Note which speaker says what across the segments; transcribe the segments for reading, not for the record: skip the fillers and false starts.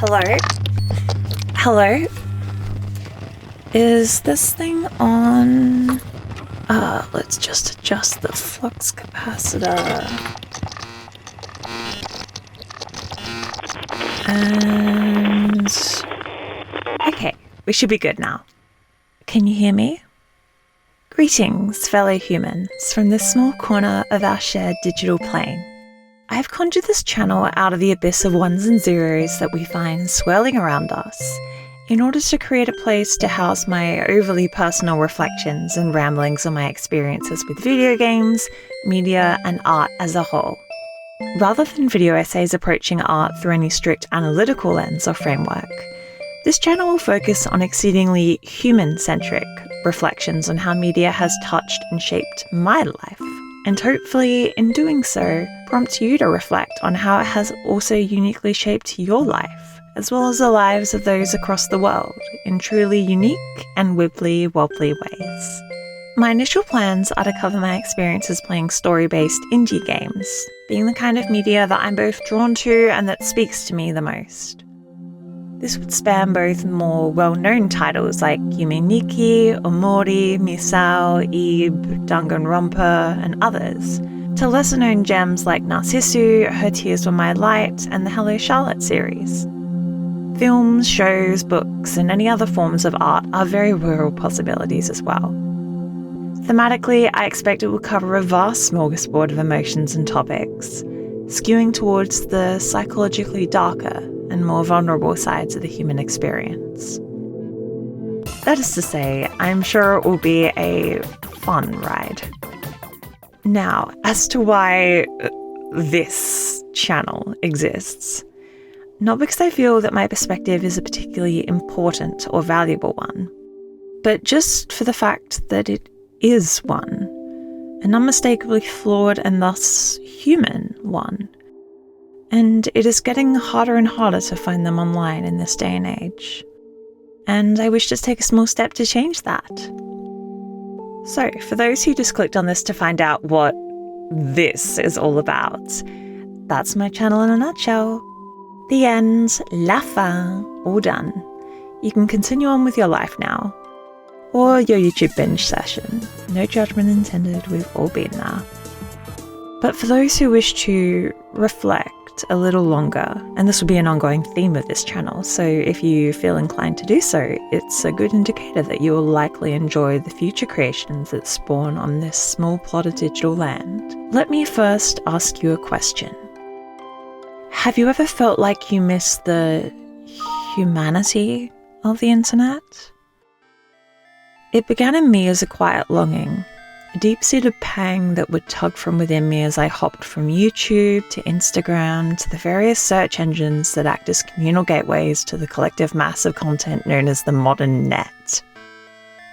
Speaker 1: Hello? Hello? Is this thing on? Let's just adjust the flux capacitor. And okay, we should be good now. Can you hear me? Greetings, fellow humans, from this small corner of our shared digital plane. I've conjured this channel out of the abyss of ones and zeros that we find swirling around us in order to create a place to house my overly personal reflections and ramblings on my experiences with video games, media, and art as a whole. Rather than video essays approaching art through any strict analytical lens or framework, this channel will focus on exceedingly human-centric reflections on how media has touched and shaped my life, and hopefully, in doing so, prompt you to reflect on how it has also uniquely shaped your life, as well as the lives of those across the world, in truly unique and _wobbly ways. My initial plans are to cover my experiences playing story-based indie games, being the kind of media that I'm both drawn to and that speaks to me the most. This would span both more well-known titles like 𝚒𝚒𝚜𝚒, 𝚒𝚑𝚒𝚑, 𝚒𝚑𝚒𝚒𝚑, danganronpa, and others, to lesser-known gems like 𝚑𝚑𝚒𝚒𝚑, 𝚑𝚑𝚒𝚑 and the 𝚑𝚑𝚑𝚗𝚏𝚑 series. Films, shows, books, and any other forms of art are very real possibilities as well. Thematically, I expect it will cover a vast smorgasbord of emotions and topics, skewing towards the psychologically darker and more vulnerable sides of the human experience. That is to say, I'm sure it will be a fun ride. Now, as to why this channel exists, not because I feel that my perspective is a particularly important or valuable one, but just for the fact that it is one, an unmistakably flawed and thus human one. And it is getting harder and harder to find them online in this day and age. And I wish to take a small step to change that. So, for those who just clicked on this to find out what this is all about, that's my channel in a nutshell. The end, la fin, all done. You can continue on with your life now. Or your YouTube binge session. No judgment intended, we've all been there. But for those who wish to reflect a little longer, and this will be an ongoing theme of this channel, so if you feel inclined to do so, it's a good indicator that you will likely enjoy the future creations that spawn on this small plot of digital land. Let me first ask you a question. Have you ever felt like you missed the humanity of the internet? It began in me as a quiet longing, a deep-seated pang that would tug from within me as I hopped from YouTube to Instagram to the various search engines that act as communal gateways to the collective mass of content known as the modern net.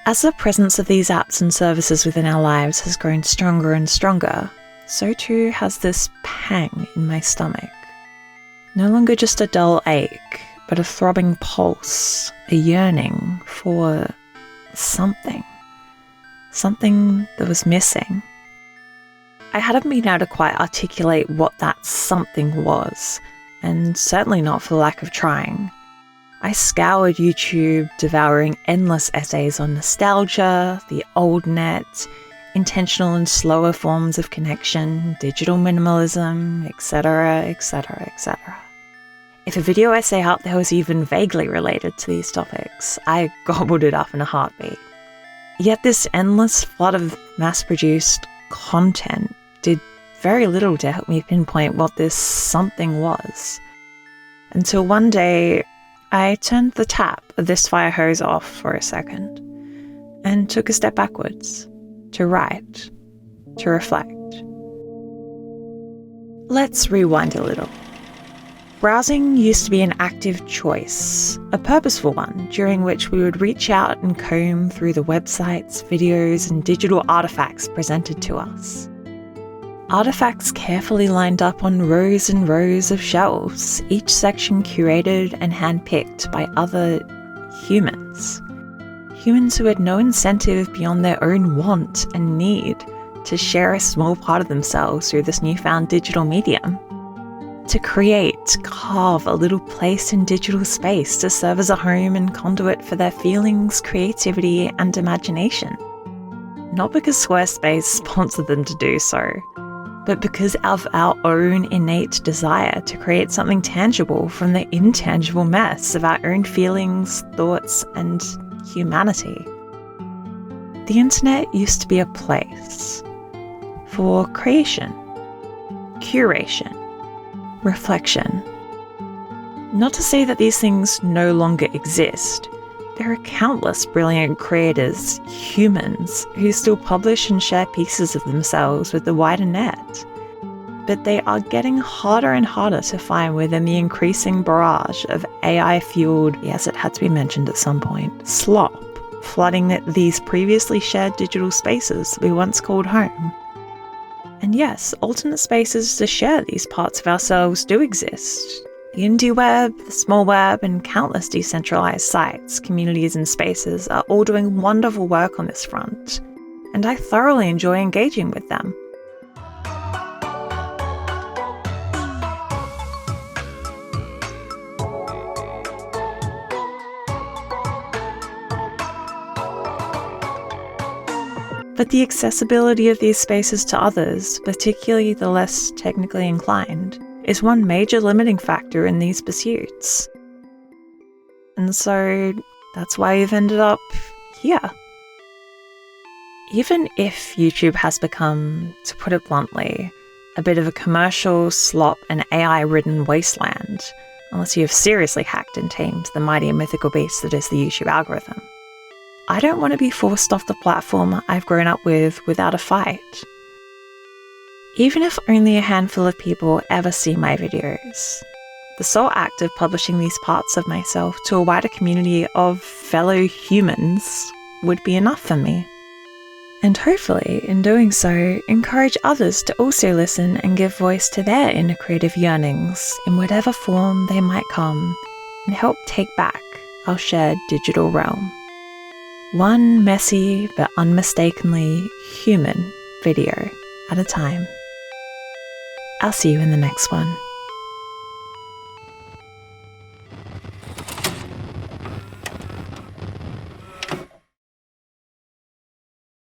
Speaker 1: As the presence of these apps and services within our lives has grown stronger and stronger, so too has this pang in my stomach. No longer just a dull ache, but a throbbing pulse, a yearning for something that was missing. I hadn't been able to quite articulate what that something was, and certainly not for the lack of trying. I scoured YouTube, devouring endless essays on nostalgia, the old net, intentional and slower forms of connection, digital minimalism, etc., etc., etc. If a video essay out there was even vaguely related to these topics, I gobbled it up in a heartbeat. Yet this endless flood of mass-produced content did very little to help me pinpoint what this something was. Until one day, I turned the tap of this fire hose off for a second, and took a step backwards, to write, to reflect. Let's rewind a little. Browsing used to be an active choice, a purposeful one, during which we would reach out and comb through the websites, videos, and digital artifacts presented to us. Artifacts carefully lined up on rows and rows of shelves, each section curated and handpicked by other humans. Humans who had no incentive beyond their own want and need to share a small part of themselves through this newfound digital medium. to create, carve a little place in digital space to serve as a home and conduit for their feelings, creativity, and imagination. Not because Squarespace sponsored them to do so, but because of our own innate desire to create something tangible from the intangible mess of our own feelings, thoughts, and humanity. The internet used to be a place for creation, curation, reflection. Not to say that these things no longer exist. There are countless brilliant creators, humans, who still publish and share pieces of themselves with the wider net. But they are getting harder and harder to find within the increasing barrage of AI-fueled, yes, it had to be mentioned at some point, slop, flooding these previously shared digital spaces we once called home. And yes, alternate spaces to share these parts of ourselves do exist. The indie web, the small web, and countless decentralized sites, communities, and spaces are all doing wonderful work on this front, and I thoroughly enjoy engaging with them. But the accessibility of these spaces to others, particularly the less technically inclined, is one major limiting factor in these pursuits. And so that's why you've ended up here. Even if YouTube has become, to put it bluntly, a bit of a commercial, slop, and AI-ridden wasteland, unless you have seriously hacked and tamed the mighty and mythical beast that is the YouTube algorithm, I don't want to be forced off the platform I've grown up with without a fight. Even if only a handful of people ever see my videos, the sole act of publishing these parts of myself to a wider community of fellow humans would be enough for me. And hopefully, in doing so, encourage others to also listen and give voice to their inner creative yearnings in whatever form they might come, and help take back our shared digital realm. One messy but unmistakably human video at a time. I'll see you in the next one.